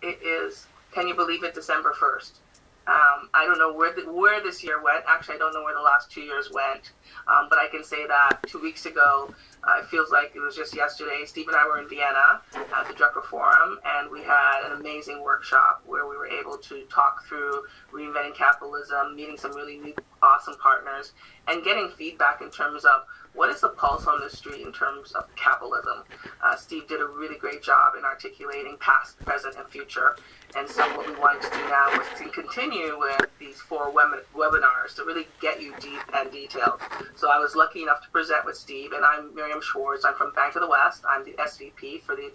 It is, can you believe it, December 1st? I don't know where this year went. Actually, I don't know where the last 2 years went. But I can say that 2 weeks ago, it feels like it was just yesterday, Steve and I were in Vienna at the Drucker Forum, and we had an amazing workshop where we were able to talk through Reinventing Capitalism, meeting some really neat, awesome partners, and getting feedback in terms of what is the pulse on the street in terms of capitalism. Steve did a really great job in articulating past, present, and future. And so what we wanted to do now was to continue with these 4 webinars to really get you deep and detailed. So I was lucky enough to present with Steve, and I'm Miriam Schwarz. I'm from Bank of the West. I'm the SVP for the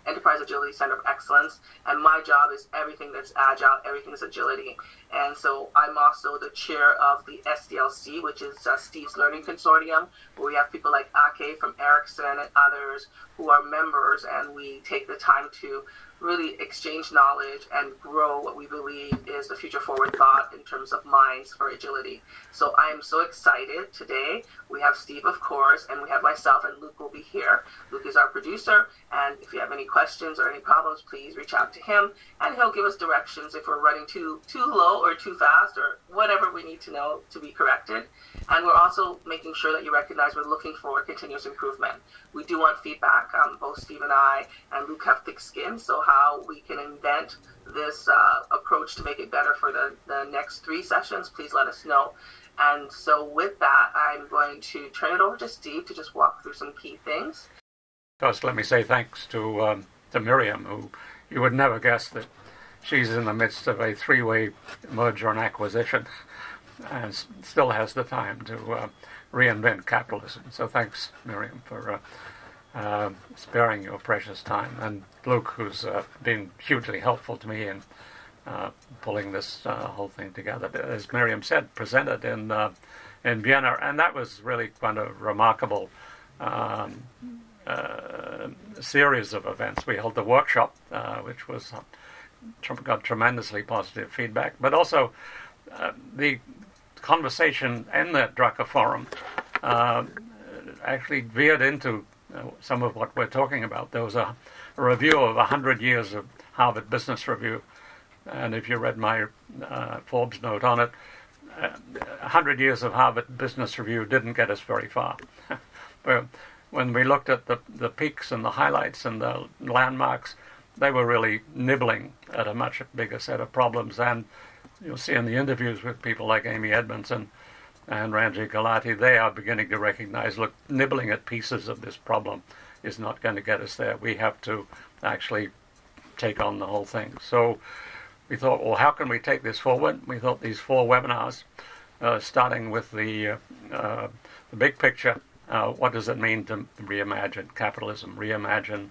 Enterprise Agility Center of Excellence, and my job is everything that's agile, everything that's agility. And so I'm also the chair of the SDLC, which is Steve's Learning Consortium, where we have people like Ake from Ericsson and others who are members, and we take the time to really exchange knowledge and grow what we believe is the future forward thought in terms of minds for agility. So I am so excited today. We have Steve, of course, and we have myself, and Luke will be here. Luke is our producer, and if you have any questions or any problems, please reach out to him, and he'll give us directions if we're running too low or too fast or whatever we need to know to be corrected. And we're also making sure that you recognize we're looking for continuous improvement. We do want feedback. Both Steve and I and Luke have thick skin, so how we can invent this approach to make it better for the next 3 sessions, please let us know. And so with that, I'm going to turn it over to Steve to just walk through some key things. First, let me say thanks to Miriam, who you would never guess that she's in the midst of a 3-way merger and acquisition and still has the time to reinvent capitalism. So thanks, Miriam, for sparing your precious time. And Luke, who's been hugely helpful to me in pulling this whole thing together. As Miriam said, presented in Vienna, and that was really quite a remarkable series of events. We held the workshop, which was got tremendously positive feedback, but also the conversation in the Drucker Forum actually veered into some of what we're talking about. There was a review of 100 years of Harvard Business Review, and if you read my Forbes note on it, 100 years of Harvard Business Review didn't get us very far. But when we looked at the peaks and the highlights and the landmarks, they were really nibbling at a much bigger set of problems. And you'll see in the interviews with people like Amy Edmondson and Ranjit Gulati, they are beginning to recognize, look, nibbling at pieces of this problem is not going to get us there. We have to actually take on the whole thing. So we thought, well, how can we take this forward? We thought these 4 webinars, starting with the big picture, what does it mean to reimagine capitalism, reimagine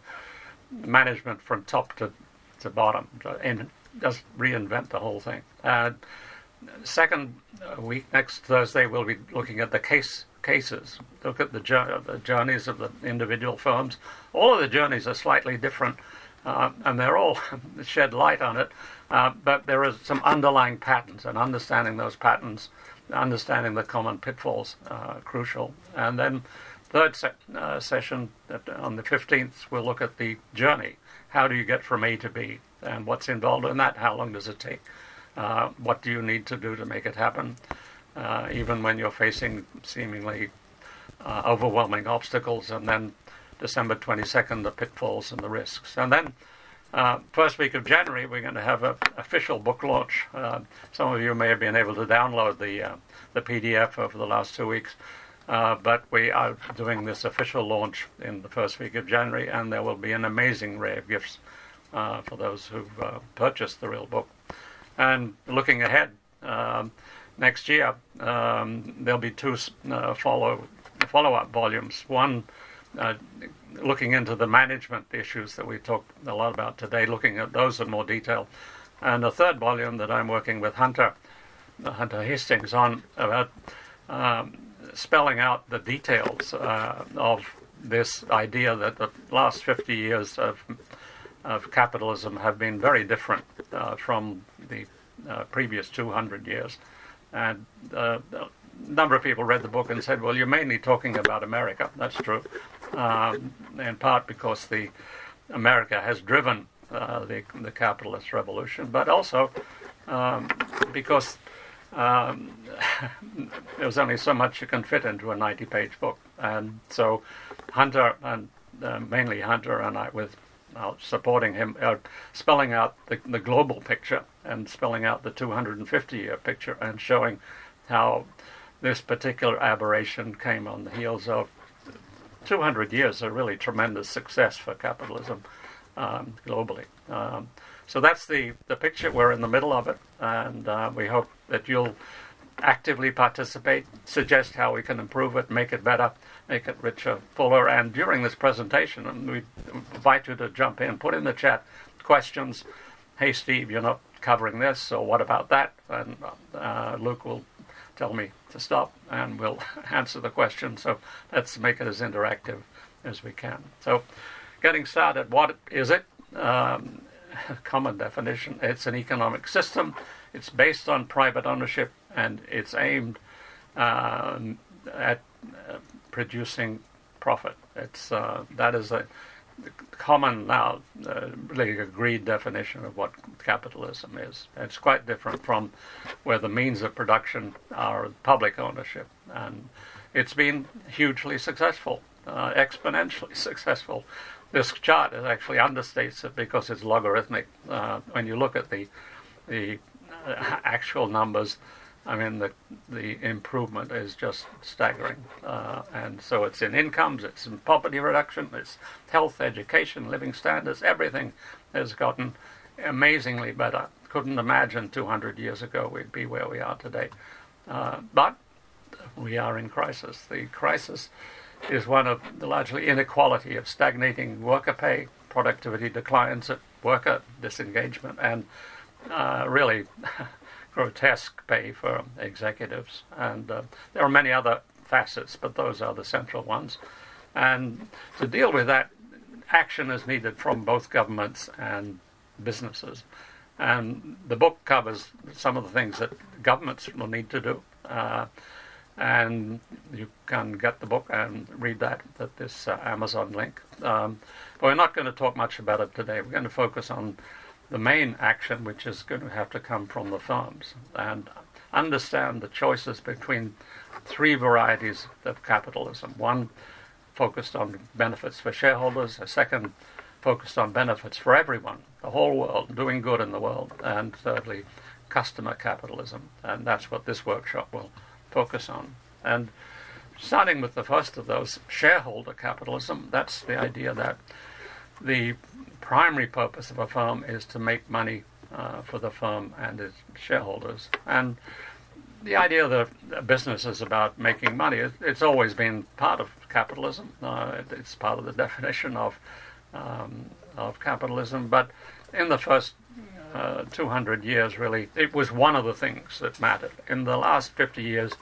management from top to bottom, and just reinvent the whole thing. Second week, next Thursday, we'll be looking at the cases. Look at the journeys of the individual firms. All of the journeys are slightly different, and they're all shed light on it. But there are some underlying patterns, and understanding those patterns, understanding the common pitfalls, crucial. And then third session on the 15th, we'll look at the journey. How do you get from A to B? And what's involved in that? How long does it take? What do you need to do to make it happen? Even when you're facing seemingly overwhelming obstacles. And then December 22nd, the pitfalls and the risks. And then first week of January, we're going to have an official book launch. Some of you may have been able to download the PDF over the last 2 weeks. But we are doing this official launch in the first week of January, and there will be an amazing array of gifts for those who've purchased the real book. And looking ahead, next year, there'll be 2 follow-up volumes. One, looking into the management issues that we talked a lot about today, looking at those in more detail. And a third volume that I'm working with Hunter Hastings on, about spelling out the details of this idea that the last 50 years of capitalism have been very different from the previous 200 years. And a number of people read the book and said, well, you're mainly talking about America. That's true, in part because America has driven the capitalist revolution, but also because there's only so much you can fit into a 90-page book. And so Hunter, and mainly Hunter and I, with supporting him, spelling out the global picture and spelling out the 250-year picture and showing how this particular aberration came on the heels of 200 years of really tremendous success for capitalism globally. So that's the picture. We're in the middle of it, and we hope that you'll actively participate, suggest how we can improve it, make it better, make it richer, fuller. And during this presentation, and we invite you to jump in, put in the chat questions. Hey, Steve, you're not covering this, or what about that? And Luke will tell me to stop, and we'll answer the question. So let's make it as interactive as we can. So getting started, what is it? Common definition: it's an economic system. It's based on private ownership, and it's aimed at producing profit. It's that is a common now, really agreed definition of what capitalism is. It's quite different from where the means of production are public ownership, and it's been hugely successful, exponentially successful. This chart actually understates it because it's logarithmic. When you look at the actual numbers, I mean, the improvement is just staggering. And so it's in incomes, it's in poverty reduction, it's health, education, living standards. Everything has gotten amazingly better. Couldn't imagine 200 years ago we'd be where we are today. But we are in crisis. The crisis is one of the largely inequality of stagnating worker pay, productivity declines, worker disengagement, and really grotesque pay for executives. And there are many other facets, but those are the central ones. And to deal with that, action is needed from both governments and businesses. And the book covers some of the things that governments will need to do. And you can get the book and read that at this Amazon link. But we're not going to talk much about it today. We're going to focus on the main action, which is going to have to come from the firms, and understand the choices between three varieties of capitalism. One focused on benefits for shareholders, a second focused on benefits for everyone, the whole world, doing good in the world, and thirdly, customer capitalism. And that's what this workshop will focus on. And starting with the first of those, shareholder capitalism, that's the idea that the primary purpose of a firm is to make money for the firm and its shareholders. And the idea that a business is about making money, it's always been part of capitalism. It's part of the definition of capitalism. But in the first 200 years, really, it was one of the things that mattered. In the last 50 years,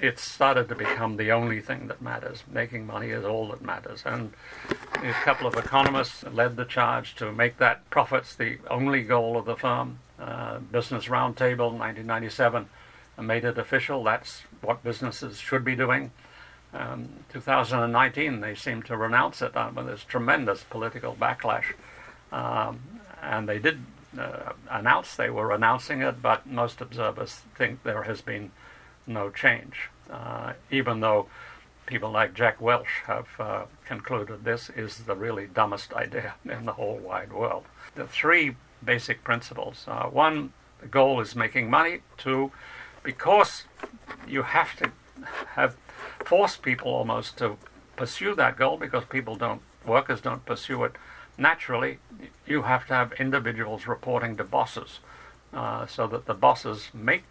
it's started to become the only thing that matters. Making money is all that matters. And a couple of economists led the charge to make that profits the only goal of the firm. Business Roundtable, 1997, made it official. That's what businesses should be doing. 2019, they seem to renounce it. There's tremendous political backlash. And they did announce they were announcing it, but most observers think there has been no change, even though people like Jack Welch have concluded this is the really dumbest idea in the whole wide world. The three basic principles. One, the goal is making money. Two, because you have to force people almost to pursue that goal, because workers don't pursue it naturally, you have to have individuals reporting to bosses, so that the bosses make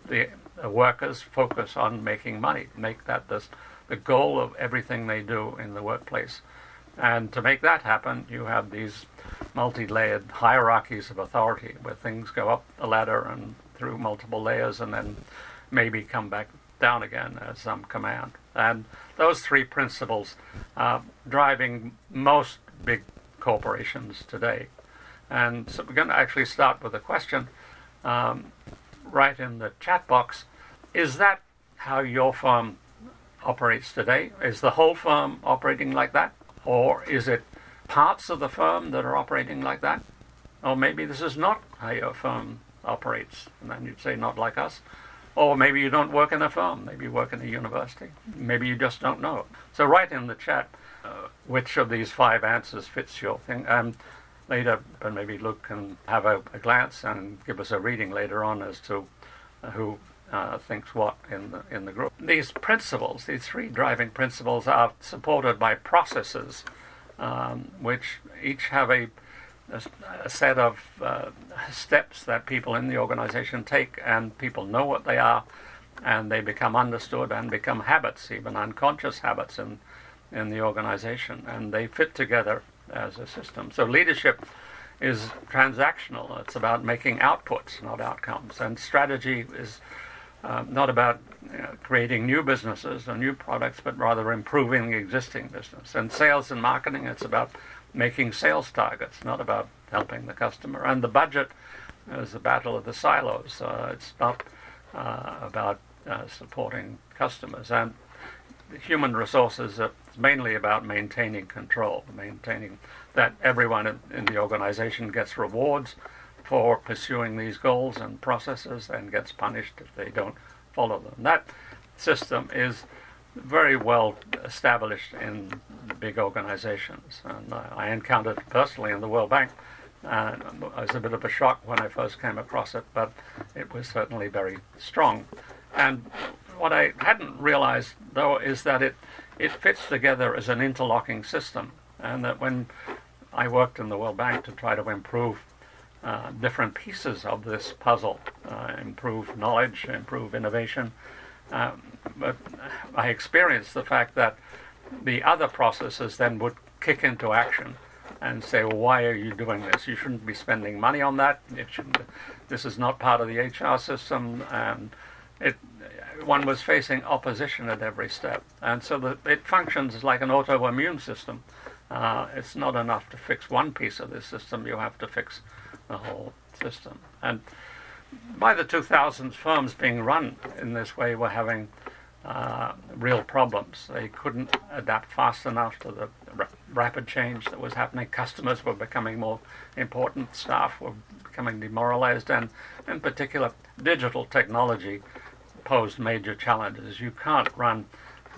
the workers focus on making money, make that the goal of everything they do in the workplace. And to make that happen, you have these multi-layered hierarchies of authority where things go up the ladder and through multiple layers and then maybe come back down again as some command. And those three principles are driving most big corporations today. And so we're going to actually start with a question right in the chat box. Is that how your firm operates today? Is the whole firm operating like that? Or is it parts of the firm that are operating like that. Or maybe this is not how your firm operates. And then you'd say, not like us. Or maybe you don't work in a firm. Maybe you work in a university. Maybe you just don't know. So write in the chat which of these 5 answers fits your thing. And later, but maybe Luke can have a glance and give us a reading later on as to who thinks what in the group. These principles, these 3 driving principles, are supported by processes which each have a set of steps that people in the organization take, and people know what they are, and they become understood and become habits, even unconscious habits in the organization, and they fit together as a system. So leadership is transactional. It's about making outputs, not outcomes. And strategy is not about creating new businesses or new products, but rather improving the existing business. And sales and marketing, it's about making sales targets, not about helping the customer. And the budget is the battle of the silos. It's not about supporting customers. And human resources are mainly about maintaining control, maintaining that everyone in the organization gets rewards for pursuing these goals and processes and gets punished if they don't follow them. That system is very well established in big organizations, and I encountered it personally in the World Bank. It was a bit of a shock when I first came across it, but it was certainly very strong. And what I hadn't realized, though, is that it fits together as an interlocking system, and that when I worked in the World Bank to try to improve different pieces of this puzzle, improve knowledge, improve innovation, but I experienced the fact that the other processes then would kick into action and say, well, why are you doing this? You shouldn't be spending money on that. This is not part of the HR system. And one was facing opposition at every step. And so it functions like an autoimmune system. It's not enough to fix one piece of this system. You have to fix the whole system. And by the 2000s, firms being run in this way were having real problems. They couldn't adapt fast enough to the rapid change that was happening. Customers were becoming more important. Staff were becoming demoralized. And in particular, digital technology posed major challenges. You can't run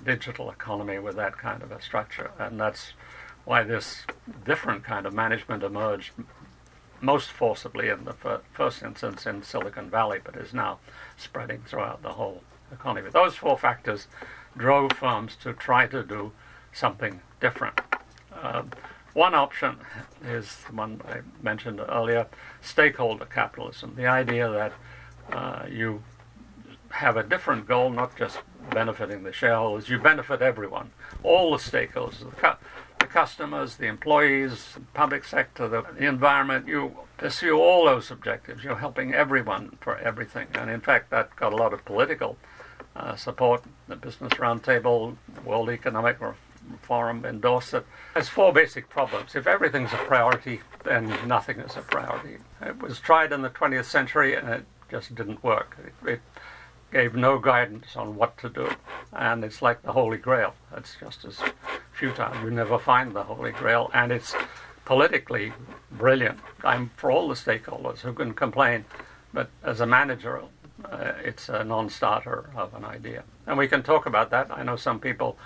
digital economy with that kind of a structure. And that's why this different kind of management emerged most forcibly in the first instance in Silicon Valley, but is now spreading throughout the whole economy. Those 4 factors drove firms to try to do something different. One option is the one I mentioned earlier, stakeholder capitalism, the idea that you have a different goal, not just benefiting the shareholders, you benefit everyone, all the stakeholders, the customers, the employees, the public sector, the environment. You pursue all those objectives. You're helping everyone for everything. And in fact, that got a lot of political support. The Business Roundtable, World Economic Forum endorsed it. There's 4 basic problems. If everything's a priority, then nothing is a priority. It was tried in the 20th century, and it just didn't work. It gave no guidance on what to do. And it's like the Holy Grail. It's just as futile. You never find the Holy Grail. And it's politically brilliant. I'm for all the stakeholders who can complain, but as a manager, it's a non-starter of an idea. And we can talk about that. I know some people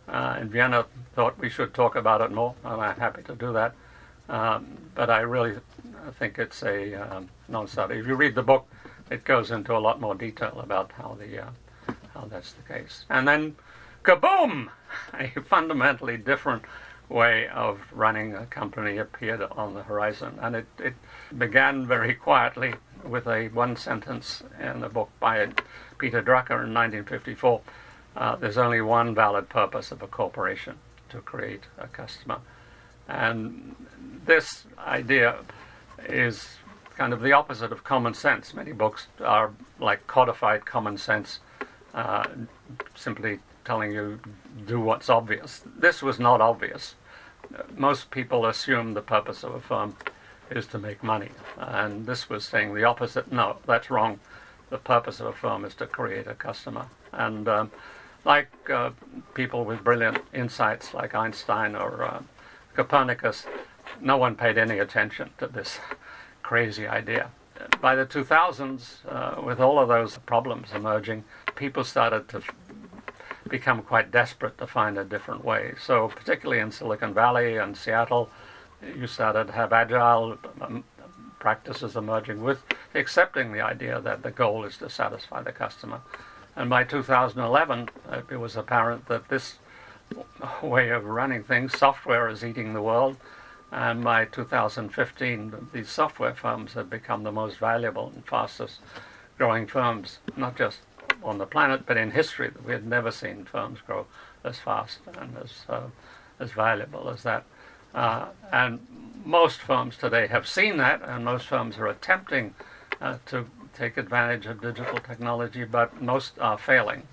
in Vienna thought we should talk about it more, and I'm happy to do that. But I really think it's a non-starter. If you read the book, it goes into a lot more detail about how that's the case. And then, kaboom! A fundamentally different way of running a company appeared on the horizon. And it began very quietly with a one sentence in a book by Peter Drucker in 1954. There's only one valid purpose of a corporation: to create a customer. And this idea is kind of the opposite of common sense. Many books are like codified common sense, simply telling you do what's obvious. This was not obvious. Most people assume the purpose of a firm is to make money, and this was saying the opposite. No, that's wrong. The purpose of a firm is to create a customer. And like people with brilliant insights like Einstein or Copernicus, no one paid any attention to this crazy idea. By the 2000s, with all of those problems emerging, people started to become quite desperate to find a different way. So particularly in Silicon Valley and Seattle, you started to have agile practices emerging with accepting the idea that the goal is to satisfy the customer. And by 2011, it was apparent that this way of running things, software is eating the world. And by 2015, these software firms had become the most valuable and fastest growing firms, not just on the planet, but in history. We had never seen firms grow as fast and as valuable as that. And most firms today have seen that, and most firms are attempting to take advantage of digital technology, but most are failing.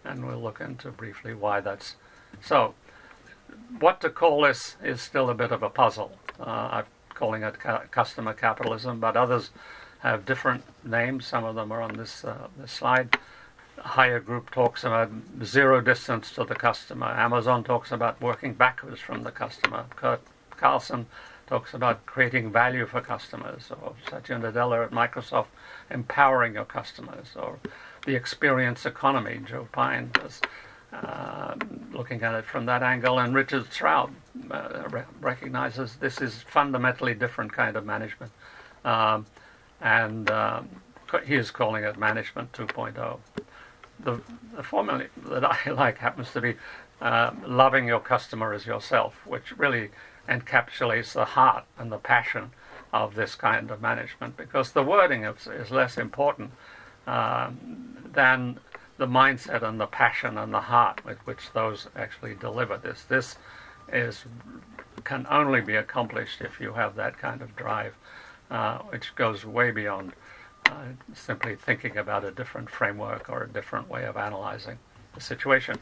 And we'll look into briefly why that's so. What to call this is still a bit of a puzzle. I'm calling it customer capitalism, but others have different names. Some of them are on this slide. Higher Group talks about zero distance to the customer. Amazon talks about working backwards from the customer. Kurt Carlson talks about creating value for customers. Or Satya Nadella at Microsoft, empowering your customers. Or the experience economy. Joe Pine does. Looking at it from that angle, and Richard Stroud recognizes this is fundamentally different kind of management, and he is calling it management 2.0. The formula that I like happens to be loving your customer as yourself, which really encapsulates the heart and the passion of this kind of management, because the wording is less important than the mindset and the passion and the heart with which those actually deliver this. This can only be accomplished if you have that kind of drive, which goes way beyond simply thinking about a different framework or a different way of analyzing the situation.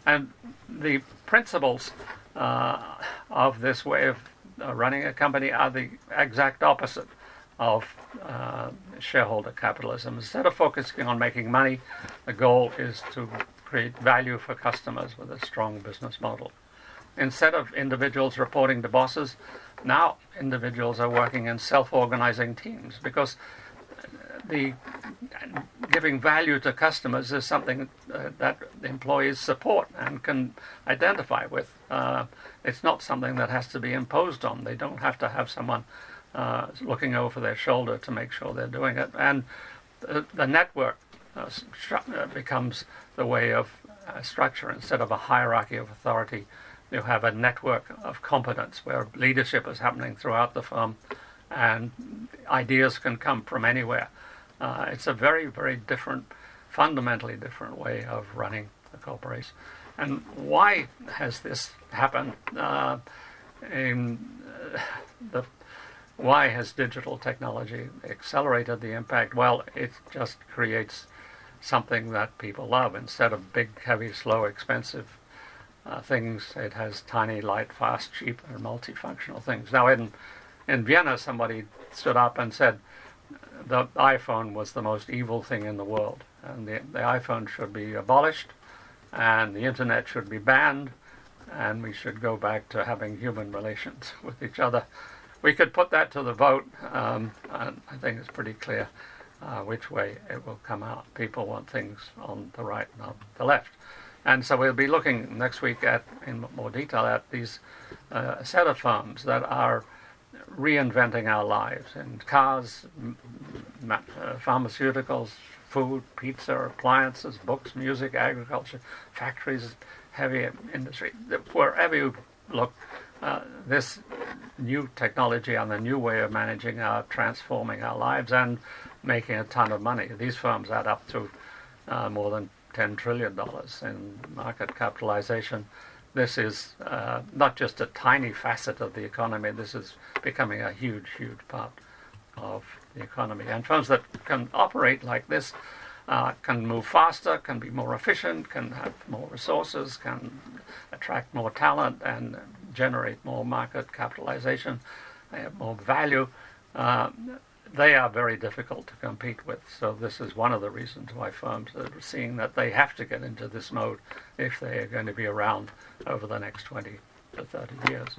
And the principles of this way of running a company are the exact opposite of shareholder capitalism. Instead of focusing on making money, the goal is to create value for customers with a strong business model. Instead of individuals reporting to bosses, now individuals are working in self-organizing teams, because the giving value to customers is something that employees support and can identify with. It's not something that has to be imposed on. They don't have to have someone looking over their shoulder to make sure they're doing it. And the network becomes the way of structure. Instead of a hierarchy of authority, you have a network of competence where leadership is happening throughout the firm and ideas can come from anywhere. It's a very, very different, fundamentally different way of running the corporation. And why has this happened? Why has digital technology accelerated the impact? Well, it just creates something that people love. Instead of big, heavy, slow, expensive things, it has tiny, light, fast, cheap, and multifunctional things. Now, in Vienna, somebody stood up and said the iPhone was the most evil thing in the world, and the iPhone should be abolished, and the internet should be banned, and we should go back to having human relations with each other. We could put that to the vote, and I think it's pretty clear which way it will come out. People want things on the right, not the left. And so we'll be looking next week in more detail at these set of firms that are reinventing our lives in cars, pharmaceuticals, food, pizza, appliances, books, music, agriculture, factories, heavy industry. Wherever you look, this new technology and the new way of managing are transforming our lives and making a ton of money. These firms add up to more than $10 trillion in market capitalization. This is not just a tiny facet of the economy. This is becoming a huge, huge part of the economy. And firms that can operate like this can move faster, can be more efficient, can have more resources, can attract more talent and generate more market capitalization. They have more value. They are very difficult to compete with. So this is one of the reasons why firms are seeing that they have to get into this mode if they are going to be around over the next 20 to 30 years.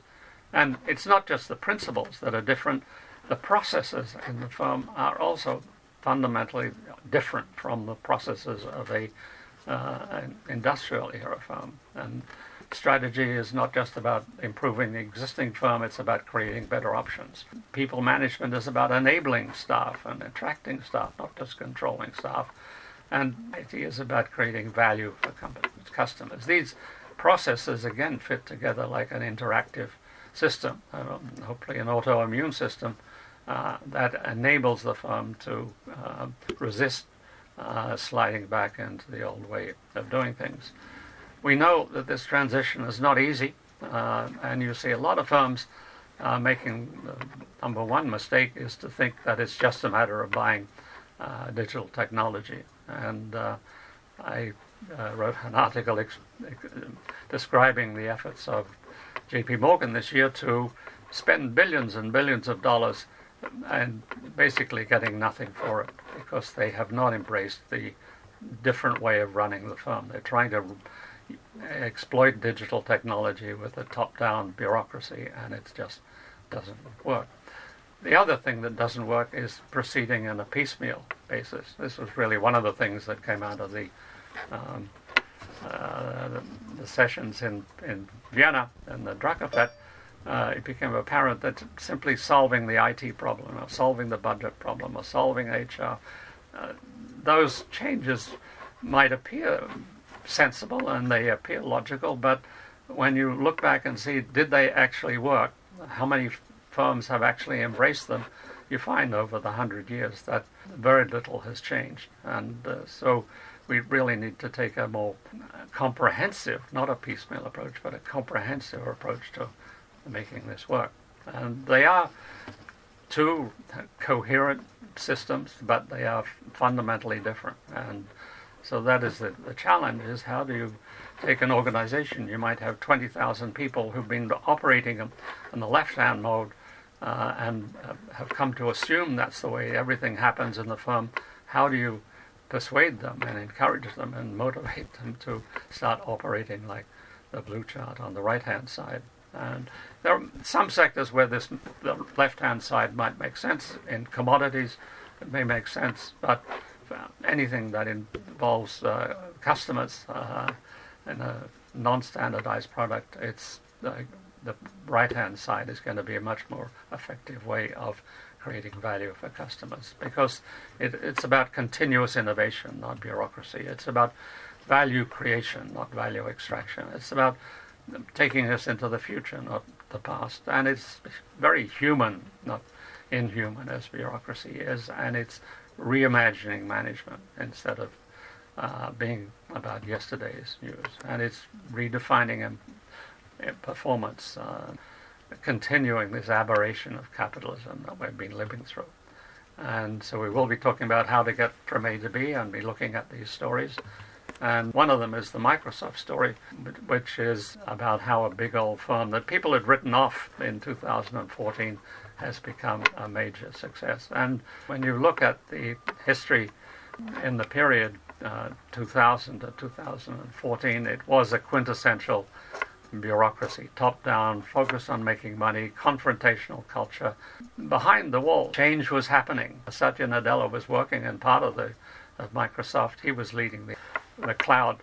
And it's not just the principles that are different. The processes in the firm are also fundamentally different from the processes of an industrial era firm. And strategy is not just about improving the existing firm, it's about creating better options. People management is about enabling staff and attracting staff, not just controlling staff. And IT is about creating value for customers. These processes, again, fit together like an interactive system, hopefully an autoimmune system that enables the firm to resist sliding back into the old way of doing things. We know that this transition is not easy, and you see a lot of firms making the number one mistake is to think that it's just a matter of buying digital technology. And I wrote an article describing the efforts of JP Morgan this year to spend billions and billions of dollars and basically getting nothing for it because they have not embraced the different way of running the firm. They're trying to exploit digital technology with a top-down bureaucracy, and it just doesn't work. The other thing that doesn't work is proceeding on a piecemeal basis. This was really one of the things that came out of the sessions in Vienna and the Druckerfest. It became apparent that simply solving the IT problem or solving the budget problem or solving HR, those changes might appear sensible and they appear logical, but when you look back and see, did they actually work? How many firms have actually embraced them? You find over the 100 years that very little has changed. And so we really need to take a more comprehensive, not a piecemeal approach, but a comprehensive approach to making this work. And they are two coherent systems, but they are fundamentally different. And so that is the challenge, is how do you take an organization? You might have 20,000 people who've been operating in the left-hand mode and have come to assume that's the way everything happens in the firm. How do you persuade them and encourage them and motivate them to start operating like the blue chart on the right-hand side? And there are some sectors where the left-hand side might make sense. In commodities, it may make sense, but anything that involves customers in a non-standardized product, it's the right-hand side is going to be a much more effective way of creating value for customers, because it's about continuous innovation, not bureaucracy. It's about value creation, not value extraction. It's about taking us into the future, not the past. And it's very human, not inhuman as bureaucracy is, and it's reimagining management instead of being about yesterday's news. And it's redefining performance, continuing this aberration of capitalism that we've been living through. And so we will be talking about how to get from A to B and be looking at these stories. And one of them is the Microsoft story, which is about how a big old firm that people had written off in 2014 has become a major success. And when you look at the history in the period 2000 to 2014, it was a quintessential bureaucracy, top-down, focused on making money, confrontational culture. Behind the wall, change was happening. Satya Nadella was working in part of Microsoft. He was leading the cloud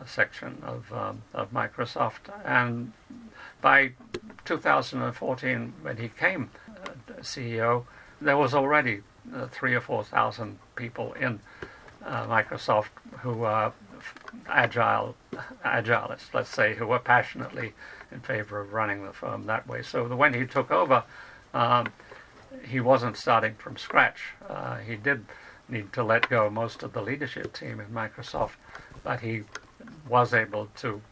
section of Microsoft. And by 2014, when he came CEO, there was already 3,000 or 4,000 people in Microsoft who were agilists, let's say, who were passionately in favor of running the firm that way. So when he took over, he wasn't starting from scratch. He did need to let go most of the leadership team in Microsoft, but he was able to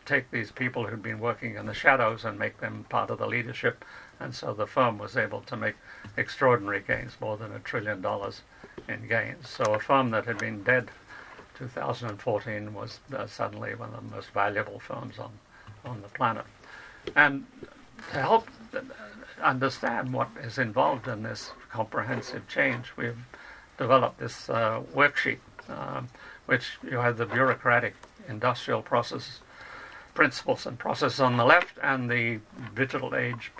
take these people who'd been working in the shadows and make them part of the leadership, and so the firm was able to make extraordinary gains, more than $1 trillion in gains. So a firm that had been dead 2014 was suddenly one of the most valuable firms on the planet. And to help understand what is involved in this comprehensive change, we've developed this worksheet, which you have the bureaucratic industrial process principles and processes on the left, and the digital age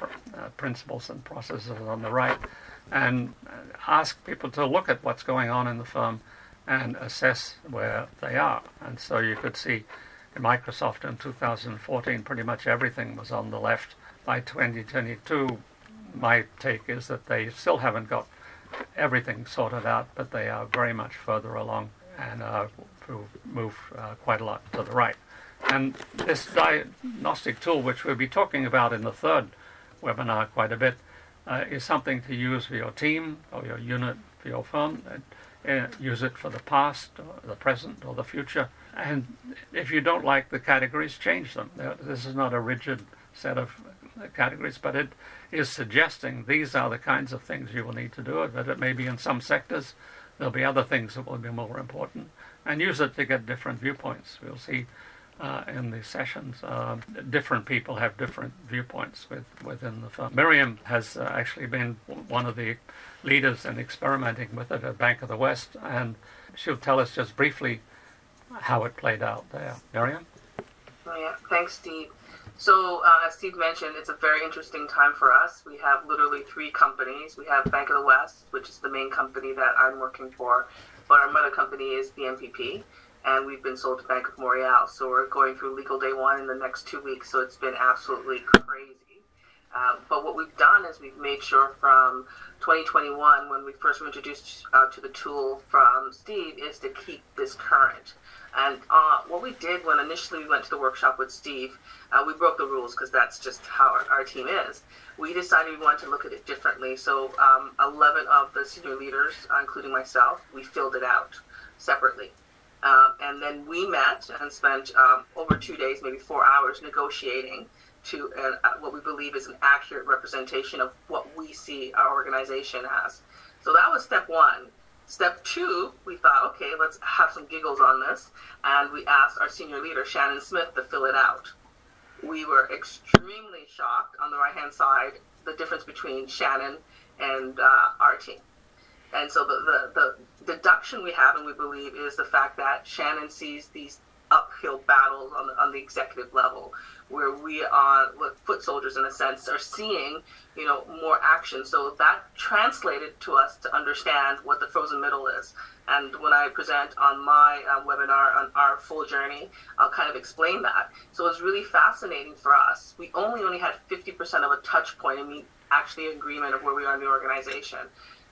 principles and processes on the right, and ask people to look at what's going on in the firm and assess where they are. And so you could see in Microsoft in 2014, pretty much everything was on the left. By 2022, my take is that they still haven't got everything sorted out, but they are very much further along and move quite a lot to the right. And this diagnostic tool, which we'll be talking about in the third webinar quite a bit, is something to use for your team or your unit, for your firm. Use it for the past, or the present, or the future. And if you don't like the categories, change them. This is not a rigid set of categories, but it is suggesting these are the kinds of things you will need to do. But it may be in some sectors, there'll be other things that will be more important. And use it to get different viewpoints. We'll see in the sessions, different people have different viewpoints within the firm. Miriam has actually been one of the leaders in experimenting with it at Bank of the West, and she'll tell us just briefly how it played out there. Miriam? Oh, yeah. Thanks, Steve. So, as Steve mentioned, it's a very interesting time for us. We have literally 3 companies. We have Bank of the West, which is the main company that I'm working for, but our mother company is the MPP, and we've been sold to Bank of Montreal. So we're going through legal day 1 in the next 2 weeks, so it's been absolutely crazy. But what we've done is we've made sure from 2021, when we first were introduced to the tool from Steve, is to keep this current. And what we did when initially we went to the workshop with Steve, we broke the rules because that's just how our team is. We decided we wanted to look at it differently. So 11 of the senior leaders, including myself, we filled it out separately. And then we met and spent over 2 days, maybe 4 hours, negotiating to what we believe is an accurate representation of what we see our organization as. So that was step 1. Step 2, we thought, okay, let's have some giggles on this, and we asked our senior leader, Shannon Smith, to fill it out. We were extremely shocked on the right-hand side, the difference between Shannon and our team. And so the deduction we have, and we believe, is the fact that Shannon sees these uphill battles on the executive level, where we are foot soldiers in a sense, are seeing more action. So that translated to us to understand what the frozen middle is. And when I present on my webinar on our full journey, I'll kind of explain that. So it's really fascinating for us. We only had 50% of a touch point and actually agreement of where we are in the organization.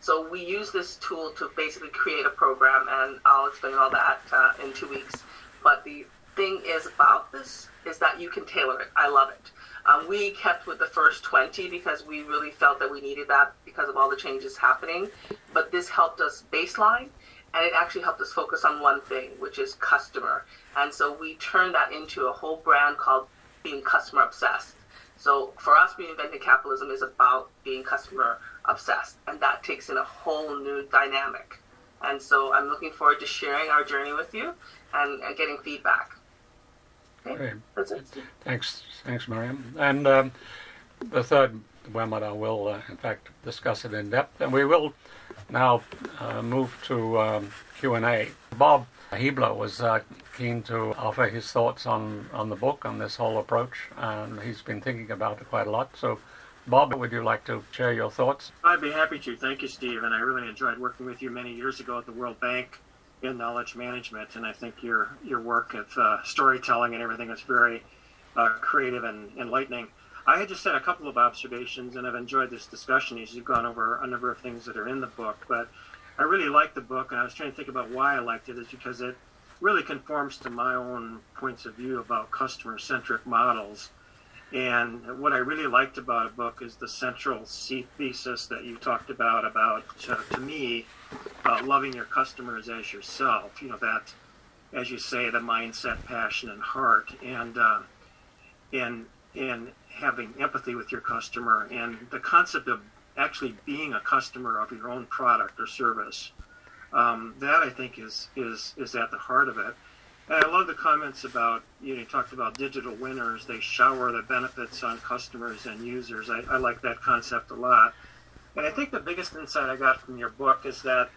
So we use this tool to basically create a program, and I'll explain all that in 2 weeks. But the thing is about this is that you can tailor it. I love it. We kept with the first 20 because we really felt that we needed that because of all the changes happening. But this helped us baseline, and it actually helped us focus on one thing, which is customer. And so we turned that into a whole brand called being customer obsessed. So for us, Reinventing Capitalism is about being customer obsessed, and that takes in a whole new dynamic. And so I'm looking forward to sharing our journey with you and getting feedback. Okay, that's it. Thanks, Miriam. And the third webinar will, in fact, discuss it in depth. And we will now move to Q&A. Bob Hebler was keen to offer his thoughts on the book, on this whole approach, and he's been thinking about it quite a lot. So, Bob, would you like to share your thoughts? I'd be happy to. Thank you, Steve. And I really enjoyed working with you many years ago at the World Bank in knowledge management. And I think your work at storytelling and everything is very creative and enlightening. I had just had a couple of observations, and I've enjoyed this discussion as you've gone over a number of things that are in the book. But I really liked the book, and I was trying to think about why I liked it, is because it really conforms to my own points of view about customer-centric models. And what I really liked about a book is the central thesis that you talked about to me, loving your customers as yourself. That, as you say, the mindset, passion, and heart, and having empathy with your customer, and the concept of actually being a customer of your own product or service. That, I think, is at the heart of it. And I love the comments about, you talked about digital winners. They shower the benefits on customers and users. I like that concept a lot. And I think the biggest insight I got from your book is that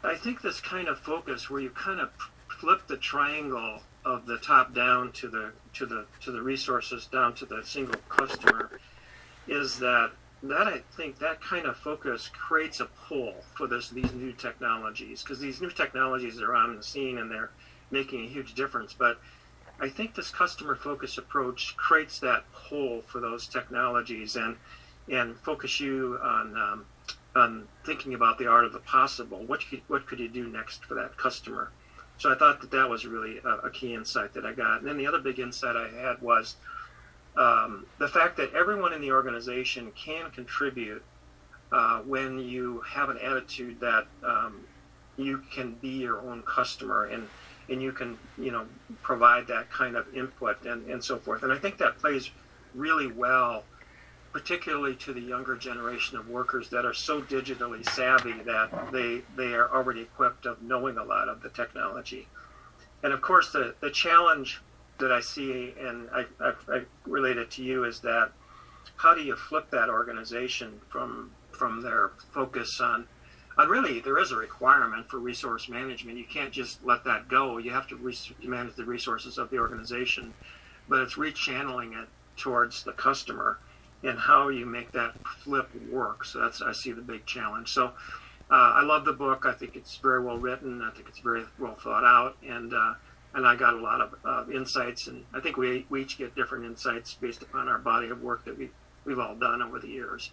I think this kind of focus where you kind of flip the triangle of the top down to the resources down to the single customer is that I think that kind of focus creates a pull for these new technologies, because these new technologies are on the scene and they're making a huge difference. But I think this customer focus approach creates that pull for those technologies and focus you on thinking about the art of the possible. What could you do next for that customer? So I thought that was really a key insight that I got. And then the other big insight I had was the fact that everyone in the organization can contribute when you have an attitude that you can be your own customer and you can provide that kind of input and so forth. And I think that plays really well, particularly to the younger generation of workers that are so digitally savvy that they are already equipped of knowing a lot of the technology. And of course, the challenge that I see, and I relate it to you, is that how do you flip that organization from their focus on really, there is a requirement for resource management. You can't just let that go. You have to manage the resources of the organization, but it's rechanneling it towards the customer and how you make that flip work. So I see the big challenge. So I love the book. I think it's very well written. I think it's very well thought out, and I got a lot of insights. And I think we each get different insights based upon our body of work that we've all done over the years.